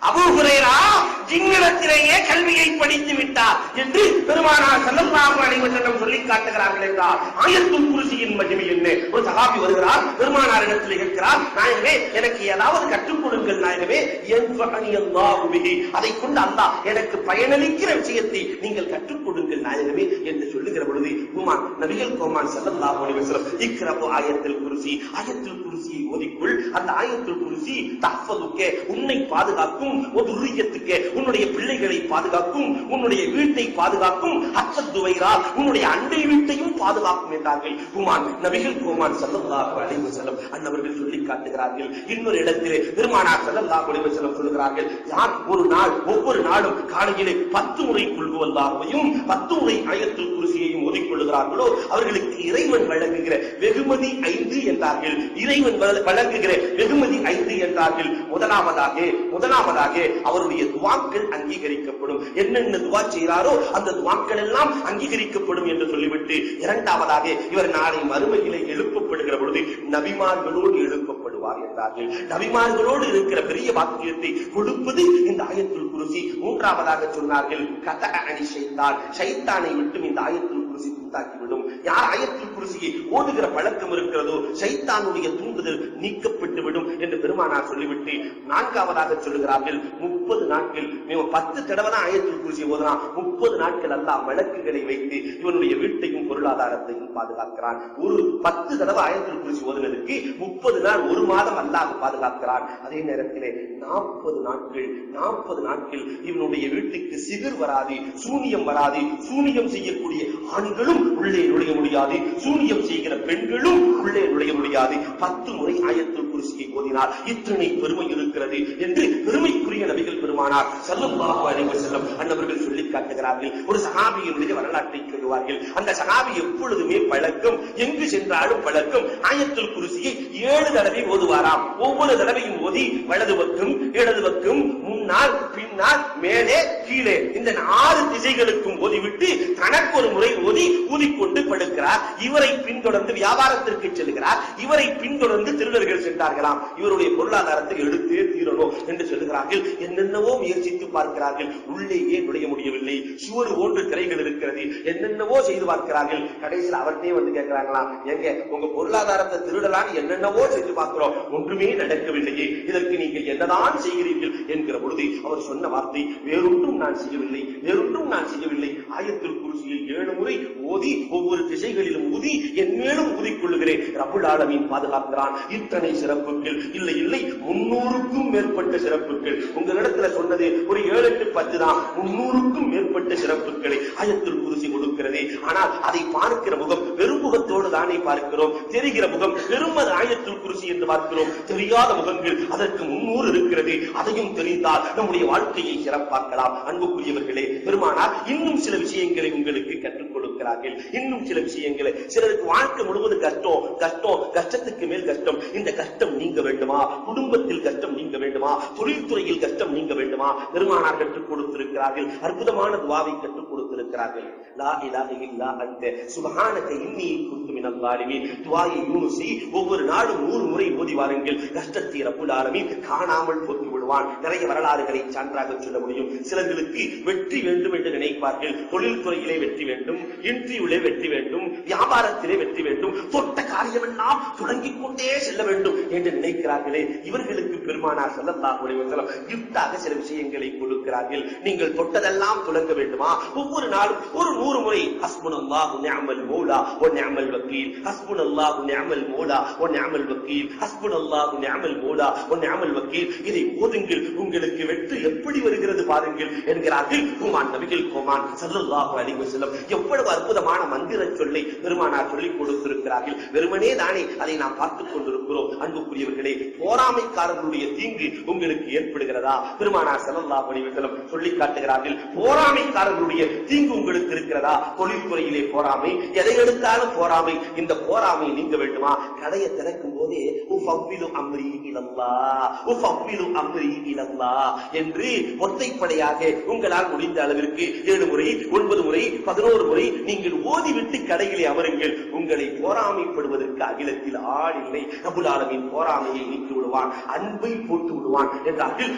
அபூ ஹுரைரா ஜின்னிடத்திலேயே கல்வியை படித்து விட்டார் என்று பெருமானார் ஸல்லல்லாஹு அலைஹி வஸல்லம் சொல்லி காட்டுகிறார்கள் என்றால் ஆயத்துல் குர்சியின் மகிமை என்ன? ஒரு சஹாபி வருகிறார், பெருமானாரிடத்தில் கேட்கிறார், நாயகமே எனக்கு ஏதாவது கற்றுக் கொடுங்கள் நாயகமே, அதை கொண்டு அல்லாஹ் எனக்கு பயனளிக்கிற விஷயத்தை நீங்கள் கற்றுக் கொடுங்கள் நாயகமே என்று சொல்லுகிற பொழுது நபிகள் கோமான் ஸல்லல்லாஹு அலைஹி வஸல்லம் இக்ரபு ஆயத்துல் குர்சி, ஆயத்துல் குர்சியை ஓதிக்குள், அந்த ஆயத்துல் குர்சி தஹ்ஃபதுக உன்னை பாதுகாக்கும், ஒதுரியத்துக்கு உன்னுடைய பிள்ளைகளை பாதுகாக்கும், உன்னுடைய வீட்டை பாதுகாக்கும், ஹத்ததுவைரா உன்னுடைய அண்டை வீட்டையும் பாதுகாக்கும் என்றார்கள் நபிகள் கோமான் ஸல்லல்லாஹு அலைஹி வஸல்லம் அன்னவர்கள் சொல்லி காட்டுகிறார்கள். இன்னொரு இடத்திலே பெருமானார் ஸல்லல்லாஹு அலைஹி வஸல்லம் சொல்கிறார்கள், யார் ஒரு நாள் ஒவ்வொரு நாளும் காலையிலே 10 முறை குல் ஹுவல்லாஹுவையும் 10 முறை ஆயத்துல் குர்சியையும் ஓதிக்கொள்கிறார்களோ அவர்களுக்கு இறைவன் வழங்குகிற வெகுமதி 5 என்றார்கள். இறைவன் வழங்குகிற வெகுமதி 5 என்றார்கள். முதலாவதாக அவருடைய துவாக்கள் அங்கீகரிக்கப்படும். என்னென்ன துவா செய்கிறாரோ அந்த துவாக்கள் எல்லாம் அங்கீகரிக்கப்படும் என்று சொல்லிவிட்டு, இரண்டாவதாக இவர் நாளை மறுமையிலே எழுப்பப்படுகிற பொழுது நபிமார்களோடு எழுப்பப்படுவார் என்றார்கள். நபிமார்களோடு இருக்கிற பெரிய வாக்கியத்தை கொடுப்பது இந்த ஆயத்துல் குர்சி. மூன்றாவதாக சொன்னார்கள், ஷைத்தானை விட்டும் இந்த ஆயத்துல் குர்சி தூத்தாக்கிவிடும். யார் ஆயத்துல் குர்சியை ஓடுகிற பழக்கம் இருக்கிறதோ ஷைத்தானுடைய தூண்டுதல் நீக்கப்பட்டுவிடும் என்று பெருமானார் சொல்லிவிட்டு, நான்காவதாக சொல்லுகிறார்கள், 30 நாட்கள் 10 தடவை தான் ஆயத்துல் குர்சியை ஓதுனா 30 நாட்கள் அல்லாஹ் வழக்குகளை வைத்து இவனுடைய வீட்டையும் பொருளாதாரத்தையும் பாதுகாக்கிறான். ஒரு 10 தடவை ஆயத்துல் குர்சி ஓதுனதுக்கு 30 நாள், ஒரு மாதம் அல்லாஹ் பாதுகாக்கிறான். அதே நேரத்திலே 40 நாட்கள் இவனுடைய வீட்டுக்கு சிகிர் வராது, சூனியம் வராது. சூனியம் செய்யக்கூடிய ஆண்களும் உள்ளே நுழைய முடியாது, சூனியம் செய்கிற பெண்களும் உள்ளே நுழைய முடியாது. 10 முறை ஆயத்துல் குர்சியை ஓதினார். இத்தனை பெருமை இருக்கிறது என்று பெருமைக்குரிய நபிகள் பெருமானார் ஸல்லல்லாஹு அலைஹி வஸல்லம் அன்னவர்கள் சொல்லி காட்டுகிறார்கள். ஒரு சஹாபியினுடைய வரலாற்றை சொல்லுவார்கள். அந்த சஹாபி எப்பொழுதுமே பழக்கம், எங்கு சென்றாலும் பழக்கம், ஆயத்துல் குர்சியை 7 தடவை ஓதுவாராம். ஒவ்வொரு தடவையும் ஓதி வலது பக்கம், இடது பக்கம், முன்னால், பின்னால், மேலே, கீழே இந்த 4 திசைகளுக்கும் ஓதிவிட்டு தனக்கு ஒரு முறை ஓதி ஊதிக்கொண்டு படுக்கிறார். இவரை பின்தொடர்ந்து வியாபாரத்திற்கு செல்கிறார். இவரை பின்தொடர்ந்து திருடர்கள் சென்றார்களாம். இவருடைய பொருளாதாரத்தை எடுத்தே தீரணும் என்று சொல்லுகிறார்கள். என்னென்னவோ முயற்சித்து பார்க்கிறார்கள், உள்ளேயே நுழைய முடியவில்லை. சுவர் ஓன்று திரைகள் இருக்கிறது, என்னென்னவோ செய்து பார்க்கிறார்கள். கடைசியில் அவர்கிட்டே வந்து கேட்கிறாங்களாம், எங்க உங்க பொருளாதாரத்தை திருடலான்னு என்னென்னவோ செஞ்சு பார்க்கிறோம், ஒன்றுமே நடக்கவில்லையே, இதற்கு நீங்கள் என்னதான் செய்கிறீர்கள் என்கிற பொழுது அவர் சொன்ன வார்த்தை, வேறொன்றும் நான் செய்யவில்லை, ஆயத்துல் குர்சியை 7 முறை ஓதி ஒவ்வொரு திசைகளிலும் ஊதி என் மேலும் ஊதிக்கொள்ளுகிறேன், ரப்புல் ஆலமீன் பாதுகாக்கிறான். இத்தனை சிறப்புகள் இல்லை 300க்கும் மேற்பட்ட சிறப்புகள். உங்களிடத்துல சொன்னது ஒரு 7-8 10 தான், 300க்கும் மேற்பட்ட சிறப்புகளை ஆயத்துல் குர்சி கொடுக்கிறது. ஆனால் அதை பார்க்கிற முகம் வெறும் முகத்தோடு தானே பார்க்கிறோம். தெரிகிற முகம் வெறும் ஆயத்துல் குர்சி என்று பார்க்கிறோம். தெரியாத முகங்கள் அதற்கு 300 இருக்கிறது. அதையும் தெரிந்தால் நம்முடைய வாழ்க்கையை சிறப்பாக்கலாம். அன்புக்குரியவர்களே, பெருமானார் இன்னும் சில விஷயங்களை உங்களுக்கு கற்றுக் கொடுக்கிறார்கள். இன்னும் சில விஷயங்களை, சிலருக்கு வாழ்க்கை முழுவதும் கஷ்டத்துக்கு மேல் கஷ்டம். இந்த கஷ்டம் நீங்க வேண்டுமா? குடும்பத்தில் கஷ்டம் நீங்க வேண்டுமா? தொழில்துறையில் கஷ்டம் நீங்க வேண்டுமா? பெருமானார் கற்றுக் கொடுத்திருக்கிறார்கள். அற்புதமான துஆவை கற்றுக் கொடுத்திருக்கிறார்கள். லா இலாஹ இல்லா அன்த சுப்ஹானக இன்னி குன்து மினல் ஸாலிமீன். துஆயை யூனுஸை ஒவ்வொரு நாளும் 100 முறை ஓதி வாருங்கள். கஷ்டத்தை ரப்புல் ஆலமீன் காணாமல் போக்கி விடுவான். நிறைய வரலாறுகளை சான்றாக சொல்ல முடியும். சிலர்களுக்கு வெற்றி வேண்டும் என்று நினைப்பார்கள். தொழில்துறையிலே வெற்றி வேண்டும், இன்டர்வியூலே வெற்றி வேண்டும், வியாபாரத்திலே வெற்றி வேண்டும், தொட்ட காரியமெல்லாம் தொடங்கிக் கொண்டே செல்ல வேண்டும் என்று நினைக்கிறார்களே, இவர்களுக்கு பெருமானார் ஸல்லல்லாஹு அலைஹி வஸல்லம் கிஃப்டாக சில விஷயங்களை கொடுக்கிறார்கள். நீங்கள் தொட்டதெல்லாம் தொடங்க வேண்டுமா? ஒவ்வொரு நாளும் ஒரு 100 முறை ஹஸ்புனல்லாஹு நிஅமல் மௌலா வ நிஅமல் வக்கீல், ஹஸ்புனல்லாஹு நிஅமல் மௌலா வ நிஅமல் வக்கீல், ஹஸ்புனல்லாஹு நிஅமல் மௌலா வ நிஅமல் வக்கீல். இதை ஓதுங்கள், உங்களுக்கு வெற்றி எப்படி வருகிறது பாருங்கள் என்கிறார்கள் நபிகள் கோமான் ஸல்லல்லாஹு அலைஹி வஸல்லம். எவ்வளவு அற்புதமான மந்திர சொல்லை பெருமானார் சொல்லிக் கொடுத்திருக்கிறார்கள். வெறுமனே தானே அதை நாம் பார்த்துக் கொண்டிருக்கிறோம். அன்புக்குரியவர்களே, போராமைக்காரர்களுடைய தீங்கு உங்களுக்கு ஏற்படுகிறதா? பெருமானார் ஸல்லல்லாஹு அலைஹி வஸல்லம் சொல்லி காட்டுகிறார்கள். போராமைக்காரர்களுடைய தீங்கு உங்களுக்கு இருக்கிறதா? தொழில்துறையிலே பொறாமை, எதை எடுத்தாலும் பொறாமை. இந்த பொறாமை நீங்க வேண்டுமா? கடையை திறக்கும் போதே உஃபவ்விலு அம்ரி இலல்லாஹ், உஃபவ்விலு அம்ரி இலல்லாஹ் என்று ஒற்றைப்படையாக உங்களால் முடிந்த அளவிற்கு 7 முறை, 9 முறை, 11 முறை நீங்கள் ஓதிவிட்டு கடையிலே அமருங்கள். உங்களை போராமைப்படுவதற்கு அகிலத்தில் ஆள் இல்லை. ரப்புல் ஆலமீன் போராமையை நீக்கி விடுவான், அன்பை போட்டு விடுவான் என்றார்கள்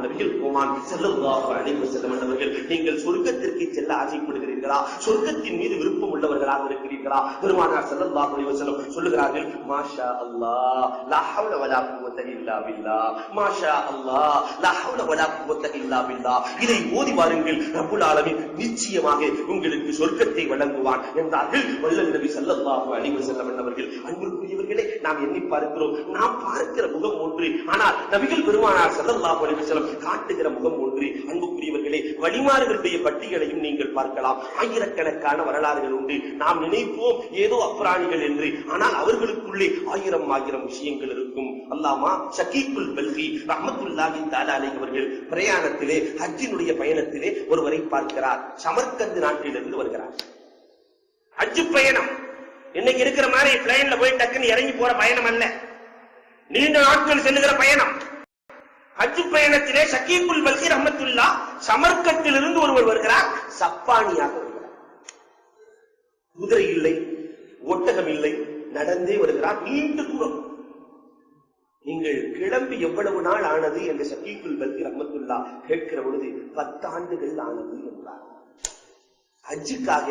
நபிகள் கோமான் ஸல்லல்லாஹு அலைஹி வஸல்லம் அவர்கள். நீங்கள் சொர்க்கத்திற்கு செல்ல ஆசைப்படுகிறீர்களா? சொர்க்கத்தின் மீது விருப்பம் உள்ளவர்கள் உள்ளவர்களாக இருக்கிறீர்களா? பெருமானார் ஸல்லல்லாஹு அலைஹி வஸல்லம் சொல்லுகிறார்கள், மாஷா அல்லாஹ் லா ஹவ்ல வலா குவத்த இல்லா பில்லாஹ், மாஷா அல்லாஹ் லா ஹவ்ல வலா குவத்த இல்லா பில்லாஹ். இதை ஓதி வாருங்கள், ரப்புல் ஆலமீன் நிச்சயமாக உங்களுக்கு சொர்க்கத்தை வழங்குவான் என்றார்கள் வல்லல் நபி ஸல்லல்லாஹு அலைஹி வஸல்லம் அவர்கள். அன்புக்குரியவர்களே, நாம் எண்ணி பார்க்கிறோம், நாம் பார்க்கிற முகம் ஒன்று, ஆனால் நபிகள் பெருமானார் ஸல்லல்லாஹு அலைஹி வஸல்லம் காட்டுகிற முகம் ஒன்று. அன்புக்குரியவர்களே, வழிமாறுகளுடைய பட்டியலையும் நீங்கள் பார்க்கலாம். ஆயிரக்கணக்கான வரலாறுகள் உண்டு. நாம் நினைப்போம் ஏதோ அப்ராணிகள் என்று, ஆனால் அவர்களுக்குள்ளே ஆயிரம் ஆயிரம் விஷயங்கள் இருக்கும். அல்லாமா ஷகீக்குல் பல்கி ரஹ்மத்துல்லாஹி தஆலா அலைஹி அவர்கள் பிரயாணத்திலே, ஹஜ்ஜினுடைய பயணத்திலே ஒருவரை பார்க்கிறார். சமர்கந்து நாட்டிலிருந்து வருகிறார். ஹஜ் பயணம் இன்னைக்கு இருக்கிற மாதிரி பிளைன்ல போய் டக்குன்னு இறங்கி போற பயணம் அல்ல, நீண்ட நாட்கள் செல்லுகிற பயணம். ஹஜ் பயணத்திலே ஷகீக்குல் பல்கி ரஹ்மத்துல்லாஹ் சமர்கத்திலிருந்து ஒருவர் வருகிறார். சப்பானியாக வருகிறார். குதிரை இல்லை, ஒட்டகம் இல்லை, நடந்தே வருகிறார். நீண்ட தூரம். நீங்கள் கிளம்பி எவ்வளவு நாள் ஆனது என்று ஷகீக்குல் பல்கி ரஹ்மத்துல்லாஹ் கேட்கிற பொழுது 10 ஆண்டுகள் ஆனது என்றார். ஹஜ்ஜுக்காக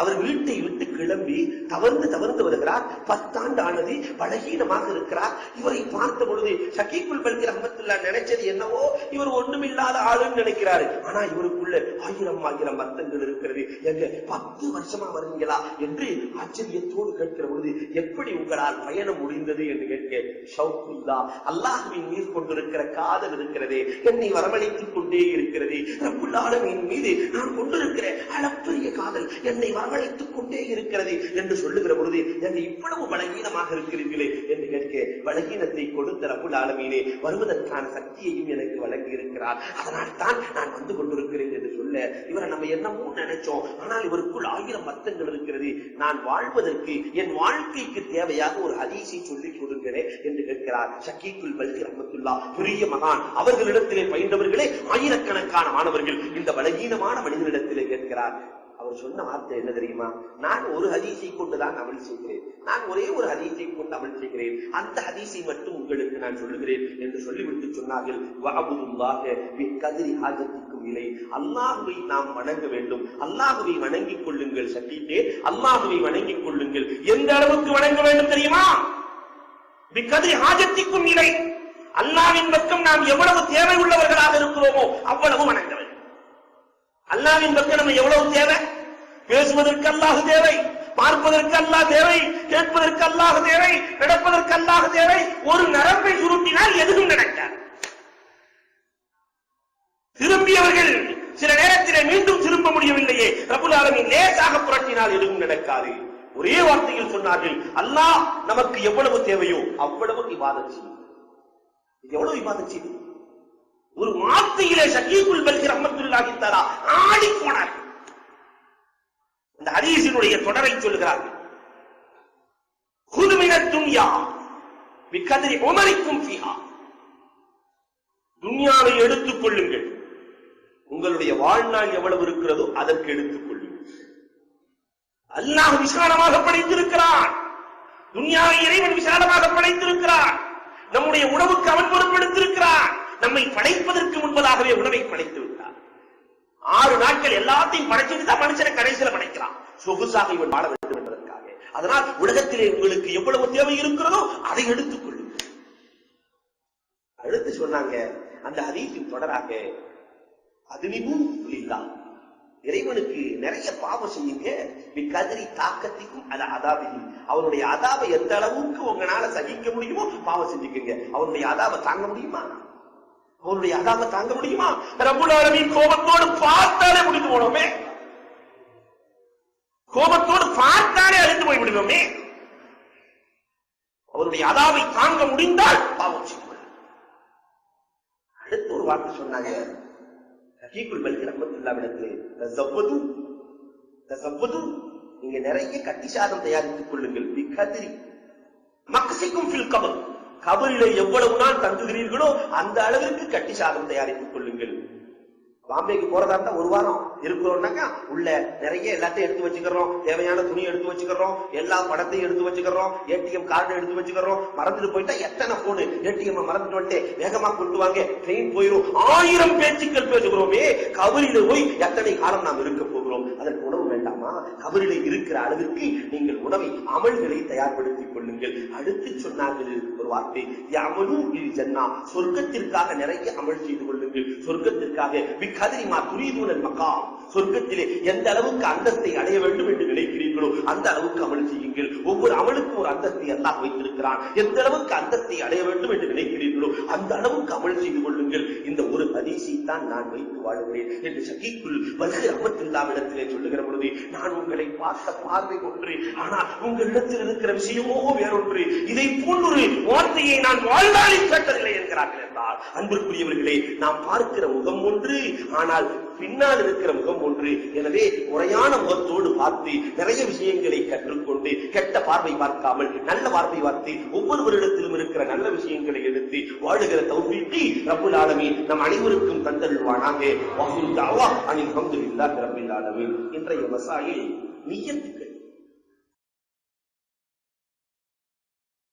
அவர் வீட்டை விட்டு கிளம்பி தவறுந்து வருகிறார். 10 ஆண்டு ஆனது. பலகீனமாக இருக்கிறார். இவரை பார்த்த பொழுது ஷகீக்குல் பல்கி ரஹ்மத்துல்லாஹ் நினைச்சது என்னவோ, இவர் ஒண்ணுமில்லாத ஆளுன்னு நினைக்கிறாரு. ஆனா இவருக்குள்ள ஆயிரம் ஆயிரம் அர்த்தங்கள் இருக்கிறது. எங்க 10 வருஷமா வருவீங்களா என்று ஆச்சரியத்தோடு கேட்கிற பொழுது, எப்படி உங்களால் பயணம் முடிந்தது என்று கேட்க, ஷௌக்குல்லா, அல்லாஹ்வின் மீது கொண்டிருக்கிற காதல் இருக்கிறதே, என்னை வரவழைத்துக் கொண்டே இருக்கிறது. ரப்புல் ஆலமீன் மீது நான் கொண்டிருக்கிற அளப்பரிய காதல் என்னை வரவழைத்துக் கொண்டே இருக்கிறது என்று சொல்லுகிற பொழுது, என்னை இவ்வளவு பலகீனமாக இருக்கிறீர்களே என்று கேட்க, பலகீனத்தை கொடுத்த ரப்புல் ஆலமீனே வருவதற்கான சக்தியையும் எனக்கு வழங்கி இருக்கிறார். அதனால் தான் நான் வந்து கொண்டிருக்கிறேன் என்று சொல்ல, இவரை நம்ம என்னமோ நினைச்சோம், ஆனால் இவருக்குள் ஆயிரம் அர்த்தங்கள் இருக்கிறது. நான் வாழ்வதற்கு, என் வாழ்க்கைக்கு தேவையாக ஒரு ஹதீஸை சொல்லிக் கொடுங்களே என்று கேட்கிறார். ஷகீக்குல் பல்கி ரஹ்மத்துல்லாஹ் பெரிய மகான். அவர்களிடத்திலே பயின்றவர்களே ஆயிரக்கணக்கான மாணவர்கள் இந்த பலகீனமான மனிதனிடத்திலே கேட்கிறார். அவர் சொன்ன வார்த்தை என்ன தெரியுமா? நான் ஒரு ஹதீஸை கொண்டுதான் அமல் செய்கிறேன், நான் ஒரே ஒரு ஹதீஸை கொண்டு அமல் செய்கிறேன், அந்த ஹதீஸை மட்டும் உங்களுக்கு நான் சொல்லுகிறேன் என்று சொல்லிவிட்டு சொன்னார்கள், வஅபுதுல்லாஹ பிகத்ரி ஹாஜத்திக்கும் இலை. அல்லாஹ்வை நாம் வணங்க வேண்டும். அல்லாஹ்வை வணங்கிக் கொள்ளுங்கள். சட்டீட்டே, அல்லாஹ்வை வணங்கிக் கொள்ளுங்கள். எந்த அளவுக்கு வணங்க வேண்டும் தெரியுமா? பிகத்ரி ஹாஜத்திக்கும் இலை. அல்லாஹ்வின் பக்கம் நாம் எவ்வளவு தேவை உள்ளவர்களாக இருக்கிறோமோ அவ்வளவு வணங்க வேண்டும். அல்லாஹ்வின் பக்கம் நம்ம எவ்வளவு தேவை? பேசுவதற்கு அல்லாஹ் தேவை, பார்ப்பதற்கு அல்லாஹ் தேவை, கேட்பதற்கு அல்லாஹ் தேவை, நடப்பதற்கு அல்லாஹ் தேவை. ஒரு நரம்பை சுருட்டினால் எதுவும் நடக்காது. திரும்பியவர்கள் சில நேரத்திலே மீண்டும் திரும்ப முடியவில்லையே, ரப்புல் ஆலமீன் லேசாக புரட்டினால் எதுவும் நடக்காது. ஒரே வார்த்தையில் சொன்னார்கள், அல்லாஹ் நமக்கு எவ்வளவு தேவையோ அவ்வளவு இபாதத் செய்யும். எவ்வளவு இபாதத் செய்யும்? ஒரு வார்த்தையிலே ஷகீக்குல் பல்கி ரஹ்மத்துல்லாஹி தஆலா ஆடி போனார். இந்த ஹதீஸினுடைய தொடரை சொல்கிறார்கள். குது மினத் துன்யா பிகத்ரி உமரிக்கும் ஃபீஹா. துன்யாவை எடுத்துக் கொள்ளுங்கள், உங்களுடைய வாழ்நாள் எவ்வளவு இருக்கிறதோ அதற்கு எடுத்துக் கொள்ளுங்கள். அல்லாஹ் விசாலமாக படைத்திருக்கிறான். துன்யாவை இறைவன் விசாலமாக படைத்திருக்கிறான். நம்முடைய உணவுக்கு அவன் பொறுப்பெடுத்திருக்கிறான். நம்மை படைப்பதற்கு முன்பதாகவே உணவை படைத்து விட்டார். 6 நாட்கள் எல்லாத்தையும் படைச்சுட்டு தான் மனுஷனை கடைசியில படைக்கிறான். சொகுசாக இவன் வாழ வேண்டும் என்பதற்காக. அதனால் உலகத்திலே உங்களுக்கு எவ்வளவு தேவை இருக்கிறதோ அதை எடுத்துக் கொள்ளுங்கள். அடுத்து சொன்னாங்க அந்த ஹதீஸின் தொடராக, அதுனிபும் லில்லாஹ், இறைவனுக்கு நிறைய பாவம் செய்யுங்க. பிகத்ரி தாக்கத்திக்கும் அல அதாபிஹி, அவனுடைய அதாபை எந்த அளவுக்கு உங்களால சகிக்க முடியுமோ பாவம் செஞ்சுக்கங்க. அவனுடைய அதாபை தாங்க முடியுமா? அவனுடைய அதாபை தாங்க முடியுமா? ரப்புல் ஆலமீன் கோபத்தோடு பார்த்தாலே முடிந்து போனோமே, கோபத்தோடு பார்த்தாலே அழிந்து போய் விடுவோமே. அவருடைய அதாபை தாங்க முடிந்தால் பாவம் செய்வோம். அடுத்து ஒரு வார்த்தை சொன்னாங்க, ஷகீக்குல் பல்கி ரஹ்மத்துல்லாஹி அலைஹி, தஸவ்வது, நீங்க நிறைய கட்டி சாதம் தயாரித்துக் கொள்ளுங்கள். பிகத்ரி மக்ஸிக்கும் ஃபில் கபர், கபரிலே எவ்வளவு நாள் தங்குகிறீர்களோ அந்த அளவிற்கு கட்டி சாதம் தயாரித்துக் கொள்ளுங்கள். பாம்பேக்கு போறதா இருந்தா 1 வாரம் இருக்கிறோம்னாக்கா உள்ள நிறைய எல்லாத்தையும் எடுத்து வச்சுக்கிறோம், தேவையான துணி எடுத்து வச்சுக்கிறோம், எல்லா படத்தையும் எடுத்து வச்சுக்கிறோம், ஏடிஎம் கார்டு எடுத்து வச்சுக்கிறோம். மறந்துட்டு போயிட்டா எத்தனை போன் ஏடிஎம் மறந்துட்டு வந்துட்டு வேகமா கொண்டு வாங்க, ட்ரெயின் போயிடும். 1000 பேச்சுக்கள் பேசுகிறோமே, கபரில போய் எத்தனை காலம் நாம் இருக்க போகிறோம்? அதற்கு உணவு வேண்டாமா? கபரிலே இருக்கிற அளவிற்கு நீங்கள் உணவை அமல்களை தயார்படுத்திக் கொள்ளுங்கள். அடுத்து சொன்னார்கள் ஒரு வார்த்தை, யஅமலு பில் ஜன்னா, சொர்க்கத்திற்காக நிறைய அமல் செய்து கொள்ளுங்கள். சொர்க்கத்திற்காக பிகதரிமா துரீதுனல் மகாம், சொர்க்கத்திலே எந்த அளவுக்கு அந்தஸ்தை அடைய வேண்டும் என்று நினைக்கிறீர்களோ அந்த அளவுக்கு அமல் செய்யுங்கள். ஒவ்வொரு அமலுக்கும் ஒரு அந்தஸ்தை அல்லாஹ் வைத்திருக்கிறான். எந்த அளவுக்கு அந்தஸ்தை அடைய வேண்டும் என்று நினைக்கிறீர்களோ அந்த அளவுக்கு அமல் செய்து கொள்ளுங்கள். இந்த ஒரு ஹதீஸை தான் நான் வைத்து வாழ்கிறேன் என்று ஷகீக்குல் பல்கி ரஹ்மத்துல்லாஹ்விடத்திலே சொல்லுகிற பொழுது, நான் உங்களை பார்த்த பார்வை ஒன்று, ஆனால் உங்களிடத்தில் இருக்கிற விஷயமோ வேறொன்று. இதை போன்றொரு வார்த்தையை நான் வாழ்நாளில் கேட்டதில்லை என்கிறார்கள் என்றால், அன்பிற்குரியவர்களே, நாம் பார்க்கிற முகம் ஒன்று, ஆனால் பின்னால் இருக்கிற முகம் ஒன்று. எனவே முறையான முகத்தோடு பார்த்து நிறைய விஷயங்களை கற்றுக்கொண்டு கெட்ட பார்வை பார்க்காமல் நல்ல பார்வை பார்த்து ஒவ்வொருவரிடத்திலும் இருக்கிற நல்ல விஷயங்களை எடுத்து வாழுகிற தௌஃபீக்கை ரப்புல் ஆலமீன் நம் அனைவருக்கும் தந்தருள்வானாக. வஹுல் தஅவா அனில் ஹம்துலில்லாஹி ரப்பில் ஆலமீன். இன்றைய மசாயில் நிய்யத்துகள்